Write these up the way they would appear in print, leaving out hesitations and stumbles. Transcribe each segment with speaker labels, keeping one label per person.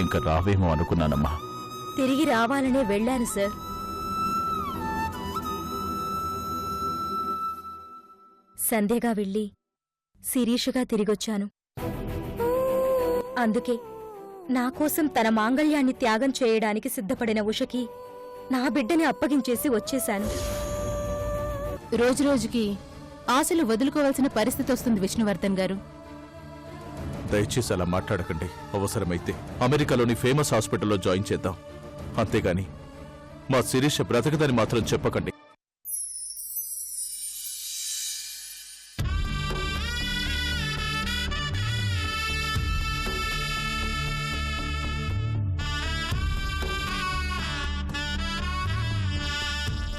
Speaker 1: ఇంక రావేమో అనుకున్నానమ్మా.
Speaker 2: తిరిగి రావాలనే వెళ్ళాను సార్. సంధ్యగా వెళ్ళి శిరీషగా తిరిగొచ్చాను. అందుకే నాకోసం తన మాంగళ్యాన్ని త్యాగం చేయడానికి సిద్ధపడిన ఉషకి నా బిడ్డని అప్పగించేసి వచ్చేశాను.
Speaker 3: రోజురోజుకి ఆశలు వదులుకోవాల్సిన పరిస్థితి వస్తుంది విష్ణువర్ధన్ గారు.
Speaker 1: దయచేసి అలా మాట్లాడకండి. అవసరమైతే అమెరికాలోని ఫేమస్ హాస్పిటల్లో జాయిన్ చేద్దాం. అంతేగాని మా శిరీష బ్రతకదని మాత్రం చెప్పకండి.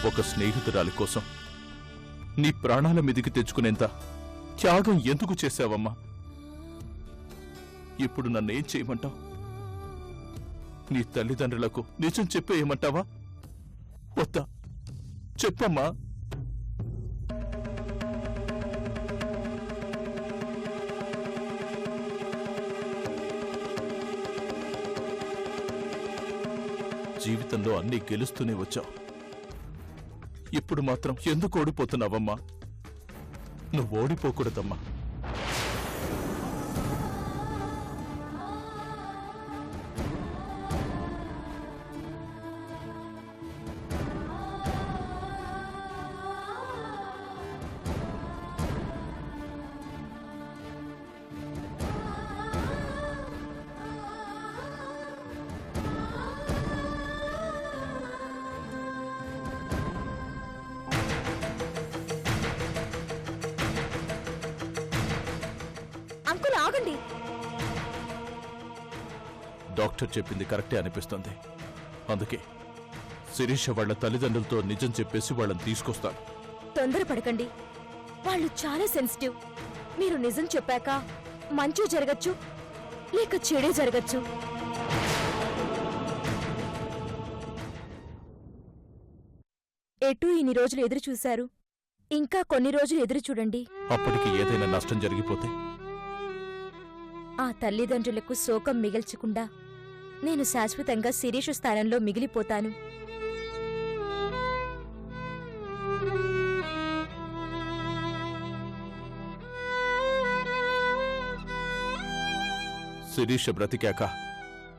Speaker 1: ఒక స్నేహితురాలి కోసం నీ ప్రాణాల మీదికి తెచ్చుకునేంత త్యాగం ఎందుకు చేశావమ్మా? ఇప్పుడు నన్నేం చేయమంటావు? నీ తల్లిదండ్రులకు నిజం చెప్పేయమంటావా? వద్దా? చెప్పమ్మా. జీవితంలో అన్నీ గెలుస్తూనే వచ్చావు. ఇప్పుడు మాత్రం ఎందుకు ఓడిపోతున్నావమ్మా? నువ్వు ఓడిపోకూడదమ్మా.
Speaker 2: అంకుల్ ఆగండి.
Speaker 1: డాక్టర్ చెప్పింది కరెక్టే అనిపిస్తుంది. అందుకే శిరీష వాళ్ల తల్లిదండ్రులతో నిజం చెప్పేసి వాళ్ళని తీసుకొస్తాను.
Speaker 2: తొందరపడకండి. వాళ్ళు చాలా సెన్సిటివ్. మీరు నిజం చెప్పాక మంచు జరగచ్చు, లేక చెడే జరగచ్చు. ఎటూ ఇన్ని రోజులు ఎదురు చూశారు. ఇంకా కొన్ని రోజులు ఎదురు చూడండి.
Speaker 1: అప్పటికి ఏదైనా నష్టం జరిగిపోతే
Speaker 2: ఆ తల్లిదండ్రులకు శోకం మిగల్చకుండా నేను శాశ్వతంగా శిరీషు స్థానంలో మిగిలిపోతాను.
Speaker 1: శిరీష బ్రతికాక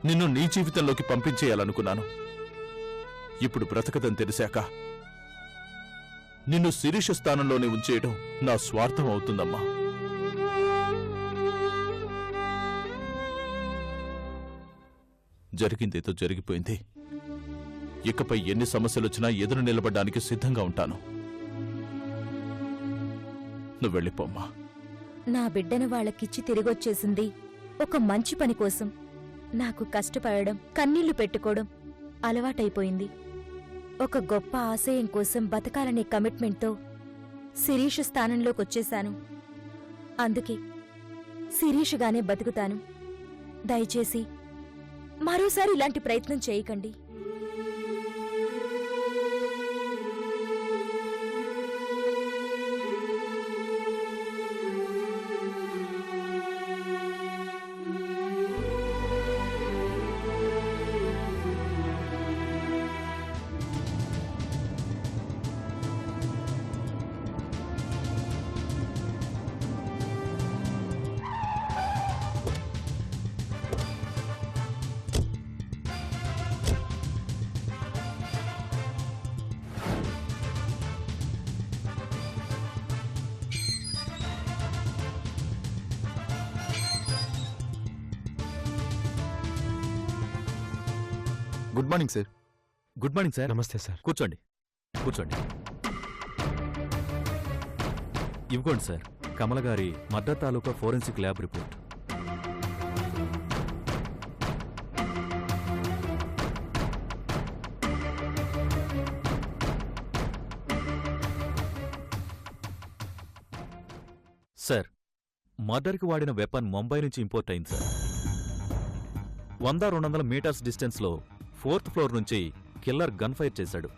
Speaker 1: నిన్ను నీ జీవితంలోకి పంపించేయాలనుకున్నాను. ఇప్పుడు బ్రతకదని తెలిసాక నిన్ను శిరీష స్థానంలోనే ఉంచేయడం నా స్వార్థం అవుతుందమ్మా. జరిగిందేదో జరిగిపోయింది. ఇకపై ఎన్ని సమస్యలొచ్చినా ఎదురు నిలబడ్డానికి సిద్ధంగా ఉంటాను. నువ్వు వెళ్ళిపోమ్మా.
Speaker 2: నా బిడ్డను వాళ్ళకిచ్చి తిరిగొచ్చేసింది ఒక మంచి పని కోసం. నాకు కష్టపడడం, కన్నీళ్లు పెట్టుకోవడం అలవాటైపోయింది. ఒక గొప్ప ఆశయం కోసం బతకాలనే కమిట్మెంట్తో శిరీష్ స్థానంలోకొచ్చేశాను. అందుకే శిరీష్గానే బతుకుతాను. దయచేసి మరోసారి ఇలాంటి ప్రయత్నం చేయకండి.
Speaker 4: Good morning sir.
Speaker 5: Good morning sir.
Speaker 4: నమస్తే సార్.
Speaker 5: కూర్చోండి కూర్చోండి. ఇవ్వండి సార్ కమల గారి మద్దతు తాలూకా ఫోరెన్సిక్ ల్యాబ్ రిపోర్ట్. సార్ మర్డర్కి వాడిన వెపన్ ముంబై నుంచి ఇంపోర్ట్ అయింది సార్. 100-200 మీటర్స్ డిస్టెన్స్లో 4th ఫ్లోర్ నుంచి కిల్లర్ గన్ ఫైర్ చేశాడు.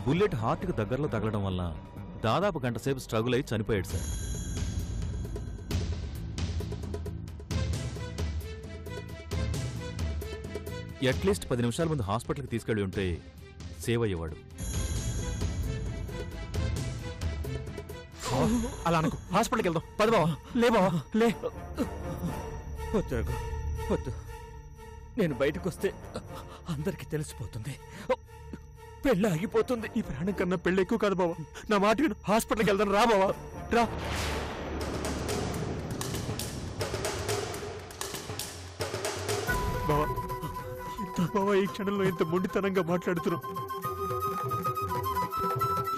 Speaker 5: బుల్లెట్ హార్ట్కి దగ్గరలో తగలడం వల్ల దాదాపు గంట సేపు స్ట్రగుల్ అయి చనిపోయాడు సార్. అట్లీస్ట్ 10 నిమిషాల ముందు హాస్పిటల్కి తీసుకెళ్ళి ఉంటే సేవ్ అయ్యేవాడు.
Speaker 4: అలా అనుకో, హాస్పిటల్కి వెళ్దాం. పద బావా, లే బావా, లే. వద్దు రఘు, వద్దు. నేను బయటకు వస్తే అందరికీ తెలిసిపోతుంది, పెళ్ళి ఆగిపోతుంది. ఈ ప్రాణం కన్నా పెళ్ళి ఎక్కువ కాదు బావా. నా మాట విను, హాస్పిటల్కి వెళ్దాం. రా బావా, రా. బావా, బావా, ఈ క్షణంలో ఇంత మొండితనంగా మాట్లాడుతున్నావు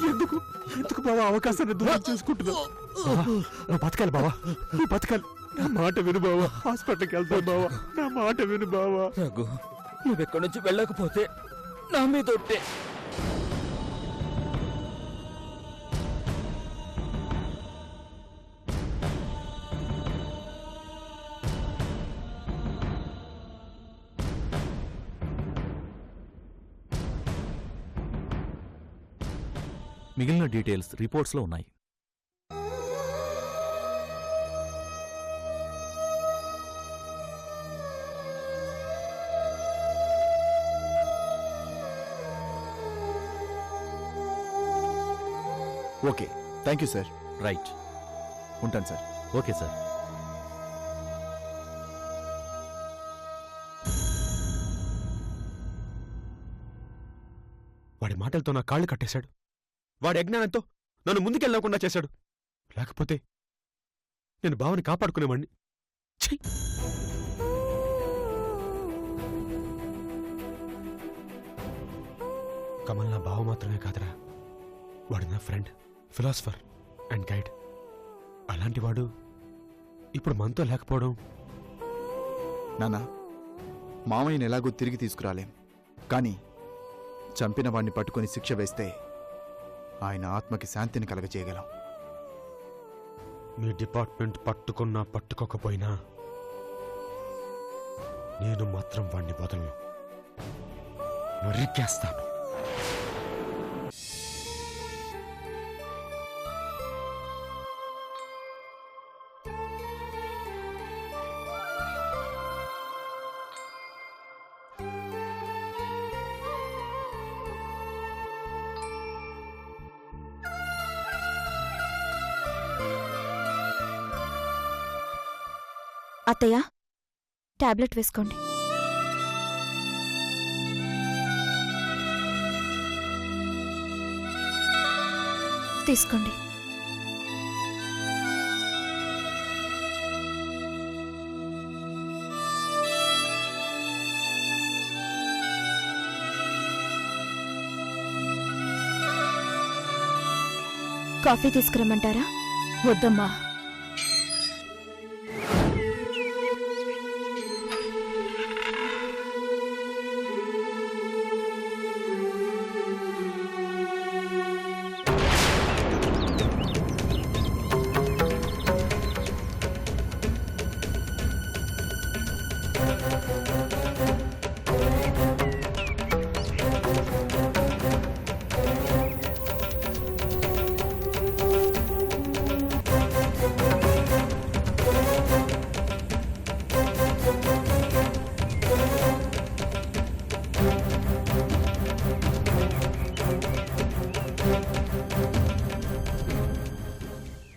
Speaker 4: ఎందుకు? ఎందుకు బావా అవకాశాన్ని దూరం చేసుకుంటున్నావు? నువ్వు బతకాలి బావా, నువ్వు బతకాలి. నా మాట విను బావా, హాస్పిటల్కి వెళ్తావు బావా. నా మాట విను బావా. రఘు, నువ్వెక్కడి నుంచి వెళ్ళకపోతే నా మీద ఒట్టే.
Speaker 5: మిగిలిన డీటెయిల్స్ రిపోర్ట్స్లో ఉన్నాయి.
Speaker 6: Okay, thank you sir.
Speaker 5: Right,
Speaker 6: ఉంటాను సార్.
Speaker 5: Okay sir.
Speaker 4: వాడి మాటలతో నా కాళ్ళు కట్టేశాడు. వాడి అజ్ఞానంతో నన్ను ముందుకెళ్ళకుండా చేశాడు. లేకపోతే నేను బావని కాపాడుకునేవాణ్ణి. ఛీ! కమల్ నా బావ మాత్రమే కాదురా, వాడు నా ఫ్రెండ్, ఫిలాసఫర్ అండ్ గైడ్. అలాంటి వాడు ఇప్పుడు మనతో లేకపోవడం.
Speaker 6: నానా, మామయ్యని ఎలాగో తిరిగి తీసుకురాలేం, కానీ చంపిన వాడిని పట్టుకొని శిక్ష వేస్తే ఆయన ఆత్మకి శాంతిని కలగజేయగలం.
Speaker 4: మీ డిపార్ట్మెంట్ పట్టుకున్నా పట్టుకోకపోయినా నేను మాత్రం వాణ్ణి వదలను, నరికేస్తాను.
Speaker 2: అత్తయ్య, టాబ్లెట్ వేసుకోండి. తీసుకోండి. కాఫీ తీసుకురమ్మంటారా?
Speaker 3: వద్దమ్మా.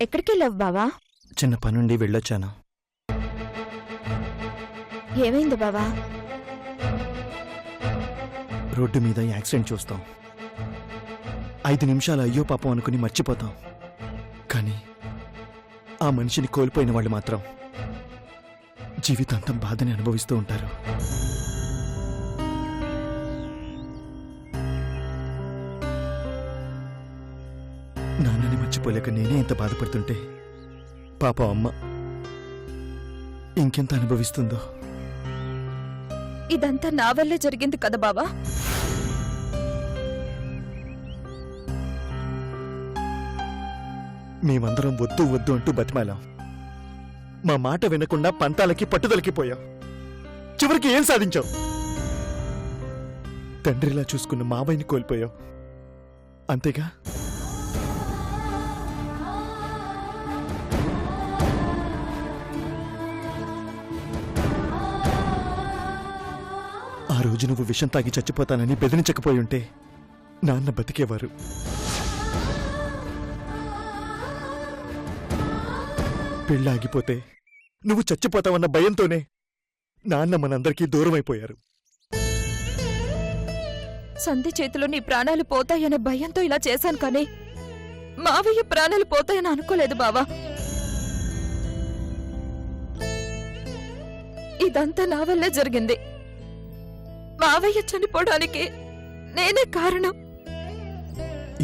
Speaker 2: ఎక్కడికెళ్ళావు బావా?
Speaker 6: చిన్న పనుండి వెళ్ళొచ్చాను.
Speaker 2: ఏమైంది బావా?
Speaker 6: రోడ్డు మీద యాక్సిడెంట్ చూస్తాం, 5 నిమిషాలు అయ్యో పాపం అనుకుని మర్చిపోతాం. కానీ ఆ మనిషిని కోల్పోయిన వాళ్ళు మాత్రం జీవితాంతం బాధని అనుభవిస్తూ ఉంటారు. నాన్నని మర్చిపోలేక నేనే ఇంత బాధపడుతుంటే పాప అమ్మ ఇంకెంత అనుభవిస్తుందో.
Speaker 2: ఇదంతా నా వల్లే జరిగింది కదా బావా?
Speaker 6: మేమందరం వద్దు వద్దు అంటూ బతిమాలాం. మా మాట వినకుండా పంతాలకి పట్టుదలకి పోయాం. చివరికి ఏం సాధించావు? తండ్రిలా చూసుకున్న మావయ్యని కోల్పోయావు. అంతేగా? ఆ రోజు నువ్వు విషం తాగి చచ్చిపోతానని బెదిరించకపోయి ఉంటే నాన్న బతికేవారు. పెళ్ళి ఆగిపోతే నువ్వు చచ్చిపోతావన్న భయంతోనే నాన్న మనందరికీ దూరమైపోయారు.
Speaker 2: సంధి చేతిలో నీ ప్రాణాలు పోతాయనే భయంతో ఇలా చేశాను కానీ మావయ్య ప్రాణాలు పోతాయని అనుకోలేదు బావా. ఇదంతా నా వల్లే జరిగింది. మావయ్య చనిపోవడానికి నేనే కారణం.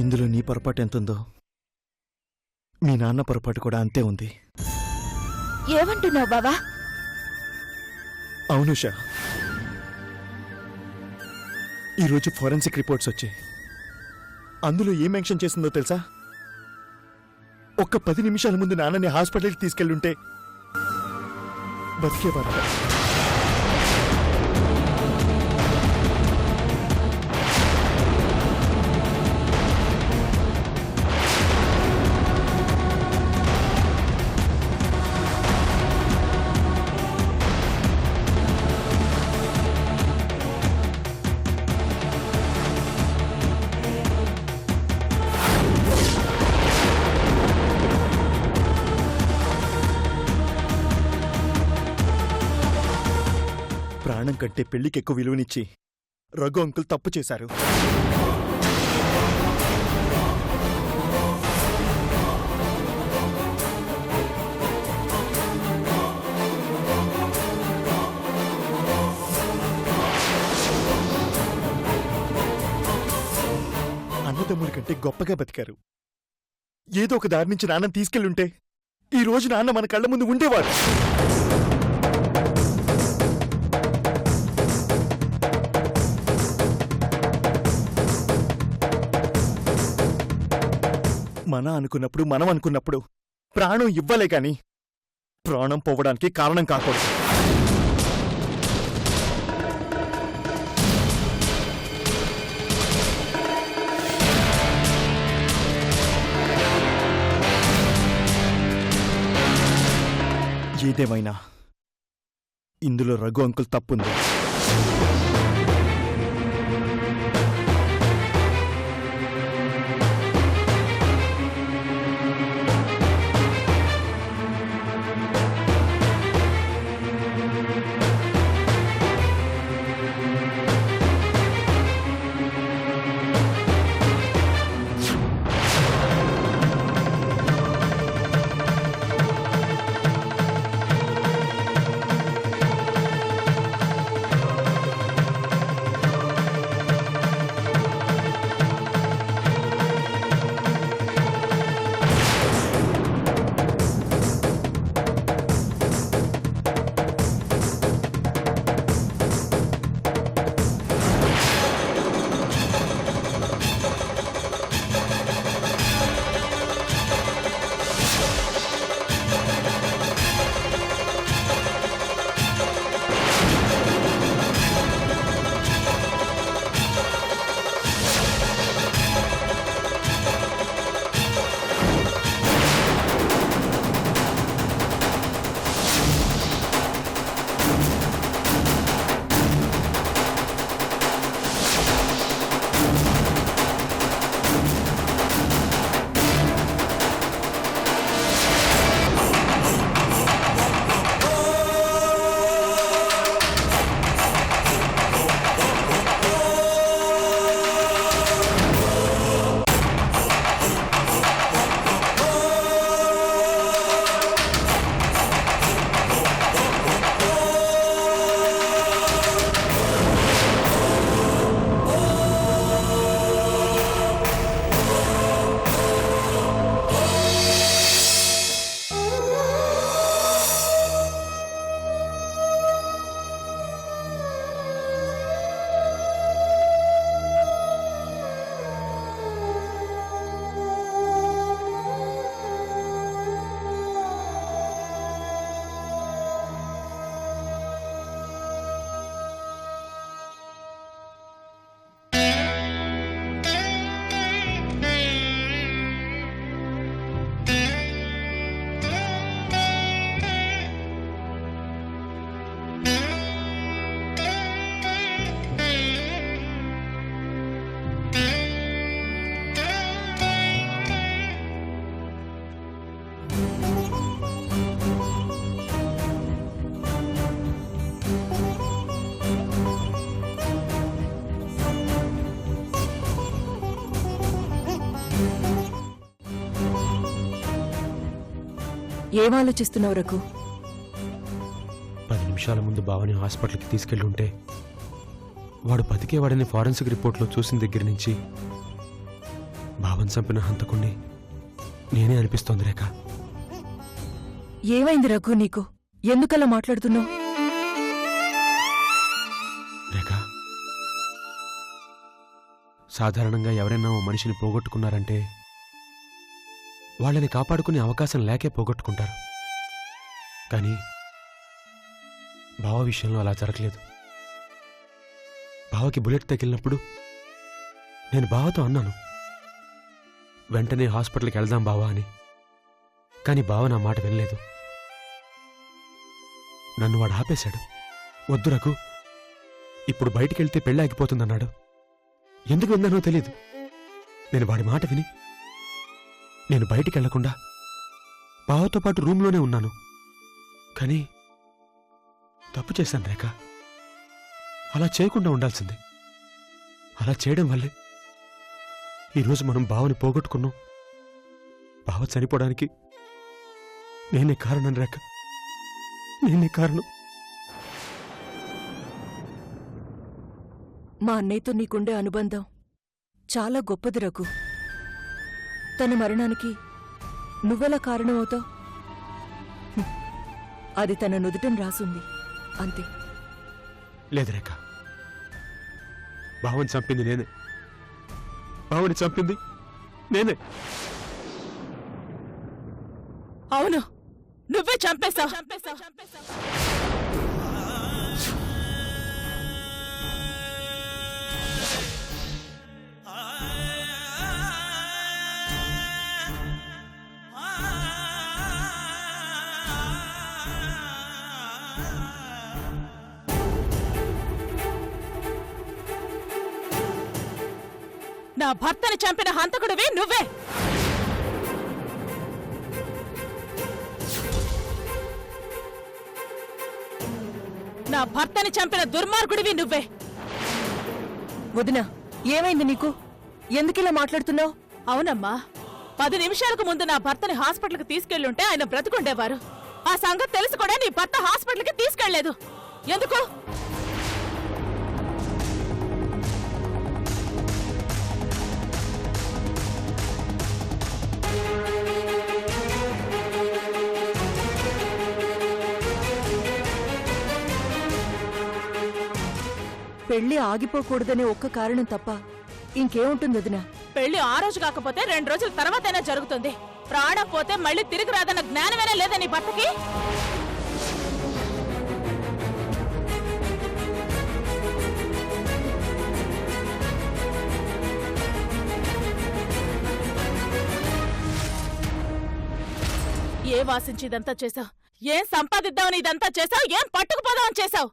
Speaker 6: ఇందులో నీ పొరపాటు ఎంతుందో మీ నాన్న పొరపాటు కూడా అంతే ఉంది.
Speaker 2: ఏమంటున్నావు బావా?
Speaker 6: అవును షా, ఈరోజు ఫోరెన్సిక్ రిపోర్ట్స్ వచ్చాయి. అందులో ఏం మెన్షన్ చేసిందో తెలుసా? ఒక్క 10 నిమిషాల ముందు నాన్నని హాస్పిటల్కి తీసుకెళ్ళుంటే బతికేవారు. ప్రాణం కంటే పెళ్లికి ఎక్కువ విలువనిచ్చి రఘు అంకుల్ తప్పు చేశారు. అన్నదమ్ముల కంటే గొప్పగా బతికారు. ఏదో ఒక దారి నుంచి నాన్న తీసుకెళ్ళుంటే ఈ రోజు నాన్న మన కళ్ళ ముందు ఉండేవాడు. మన అనుకున్నప్పుడు మనం అనుకున్నప్పుడు ప్రాణం ఇవ్వలే కాని ప్రాణం పోవడానికి కారణం కాకూడదు. ఏదేమైనా ఇందులో రఘు అంకుల్ తప్పుంది.
Speaker 7: ఏం ఆలోచిస్తున్నావు రఘు?
Speaker 8: 10 నిమిషాల ముందు బావని హాస్పిటల్కి తీసుకెళ్ళుంటే వాడు బతికేవాడని ఫారెన్సిక్ రిపోర్ట్లో చూసిన దగ్గర నుంచి బావని చంపిన హంతకుణ్ణి నేనే అనిపిస్తోంది రేఖ.
Speaker 7: ఏమైంది రఘు నీకు? ఎందుకలా మాట్లాడుతున్నావు?
Speaker 8: రేఖ, సాధారణంగా ఎవరైనా ఓ మనిషిని పోగొట్టుకున్నారంటే వాళ్ళని కాపాడుకునే అవకాశం లేకే పోగొట్టుకుంటారు. కానీ బావ విషయంలో అలా జరగలేదు. బావకి బుల్లెట్ తగిలినప్పుడు నేను బావతో అన్నాను, వెంటనే హాస్పిటల్కి వెళ్దాం బావా అని. కానీ బావ నా మాట వినలేదు. నన్ను వాడు ఆపేశాడు. వద్దు రఘు, ఇప్పుడు బయటికెళ్తే పెళ్ళి ఆగిపోతుందన్నాడు. ఎందుకు విన్నానో తెలీదు. నేను వాడి మాట విని నేను బయటికెళ్లకుండా బావతో పాటు రూమ్లోనే ఉన్నాను. కానీ తప్పు చేశాను రేఖ. అలా చేయకుండా ఉండాల్సింది. అలా చేయడం వల్లే ఈరోజు మనం బావని పోగొట్టుకున్నాం. బావ చనిపోవడానికి నేనే కారణం రేఖ, నేనే కారణం.
Speaker 7: మా అన్నయ్యతో నీకుండే అనుబంధం చాలా గొప్పది రఘు. తన మరణానికి నువ్వెలా కారణమవుతావు? అది తన నుదుటం రాసుంది అంతే.
Speaker 8: లేదు రేఖ, బావని చంపింది నేనే. బావని చంపింది నేనే.
Speaker 3: అవును, నువ్వే చంపేశావు. నా భర్తని చంపిన హంతకుడివి నువ్వే. నా భర్తని చంపిన దుర్మార్గుడివి నువ్వే.
Speaker 7: వదినా, ఏమైంది నీకు? ఎందుకిలా మాట్లాడుతున్నావు?
Speaker 3: అవునమ్మా, 10 నిమిషాలకు ముందు నా భర్తని హాస్పిటల్కి తీసుకెళ్లుంటే ఆయన బ్రతుకుండేవారు. ఆ సంగతి తెలిసి కూడా నీ భర్త హాస్పిటల్కి తీసుకెళ్లేదు. ఎందుకు?
Speaker 7: పెళ్లి ఆగిపోకూడదనే ఒక్క కారణం తప్ప ఇంకేముంటుంది వదినా?
Speaker 3: పెళ్లి ఆ రోజు కాకపోతే 2 రోజుల తర్వాతైనా జరుగుతుంది. ప్రాణం పోతే మళ్ళీ తిరిగి రాదన్న జ్ఞానమేనా లేదా నీ భర్తకి? ఏ వాసించి ఇదంతా చేసావు? ఏం సంపాదిద్దామని ఇదంతా చేసావు? ఏం పట్టుకుపోదామని చేసావు?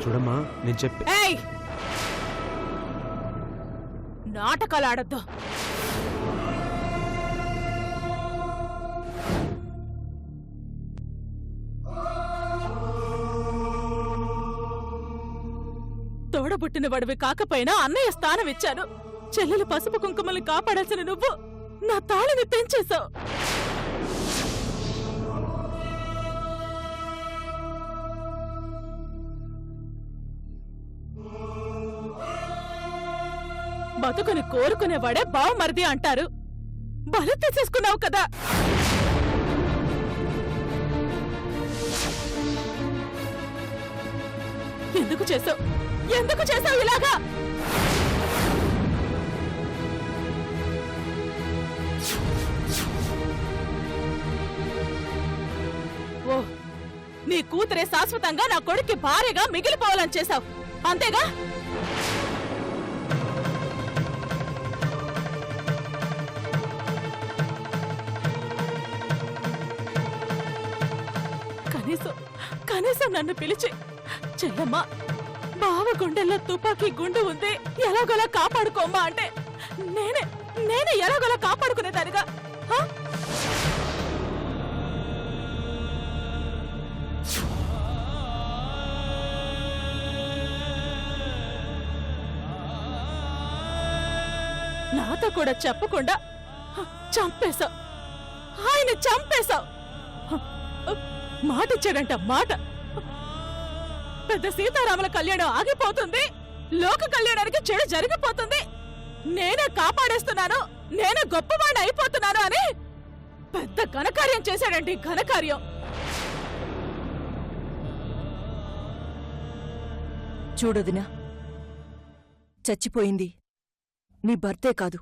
Speaker 8: చూడమ్మా, నేను చెప్పి
Speaker 3: ఏయ్, నాటకాలు ఆడద్దు. తోడబుట్టిన వాడివి కాకపోయినా అన్నయ్య స్థానం ఇచ్చాను. చెల్లెలు పసుపు కుంకుమల్ని కాపాడాల్సిన నువ్వు నా తాళిని తెంచేశావు. బతుకుని కోరుకునేవాడే బావమరిది అంటారు. బలి తీసేసుకున్నావు కదా. ఎందుకు చేసావు? ఎందుకు చేసావు ఇలాగా? ఓ, నీ కూతురే శాశ్వతంగా నా కొడుక్కి భార్యగా మిగిలిపోవాలని చేశావు, అంతేగా? కనీసం నన్ను పిలిచి చెల్లమ్మా, బావ గుండెల్లో తుపాకీ గుండు ఉంది, ఎలాగోలా కాపాడుకోమ్మా అంటే నేనే ఎలాగోలా కాపాడుకునేదానిగా. నాతో కూడా చెప్పకుండా చంపేశావు. ఆయన చంపేశావు. మాటిచ్చాడంట మాట. పెద్ద సీతారాముల కళ్యాణం ఆగిపోతుంది, లోక కళ్యాణానికి చెడు జరిగిపోతుంది, నేనే కాపాడేస్తున్నాను, నేనే గొప్పవాడిని అయిపోతున్నాను అని పెద్ద ఘనకార్యం చేశాడండి. ఘనకార్యం.
Speaker 7: చూడొదినా, చచ్చిపోయింది నీ భర్తే కాదు,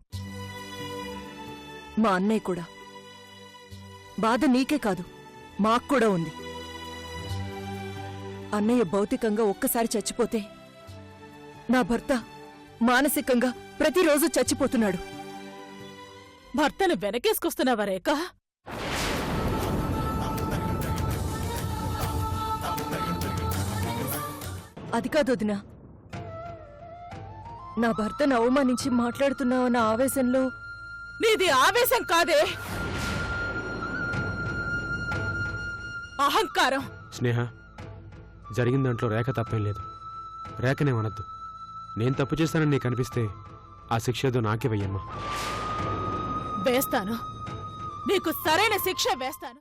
Speaker 7: మా అన్నయ్య కూడా. బాధ నీకే కాదు, మాక్కూడా ఉంది. అన్నయ్య భౌతికంగా ఒక్కసారి చచ్చిపోతే నా భర్త మానసికంగా ప్రతిరోజు చచ్చిపోతున్నాడు.
Speaker 3: భర్తను వెనకేసుకొస్తున్నావా రేఖ?
Speaker 7: అది కాదు వదినా, నా భర్తను అవమానించి మాట్లాడుతున్నావన్న ఆవేశంలో.
Speaker 3: నీది ఆవేశం కాదే, అహంకారం.
Speaker 8: స్నేహ, జరిగిన దాంట్లో రేఖ తప్పేం లేదు. రేఖనేమనద్దు. నేను తప్పు చేస్తానని నీకు అనిపిస్తే ఆ శిక్ష ఏదో నాకే వెయ్యమ్మా.
Speaker 3: వేస్తాను, నీకు సరైన శిక్ష వేస్తాను.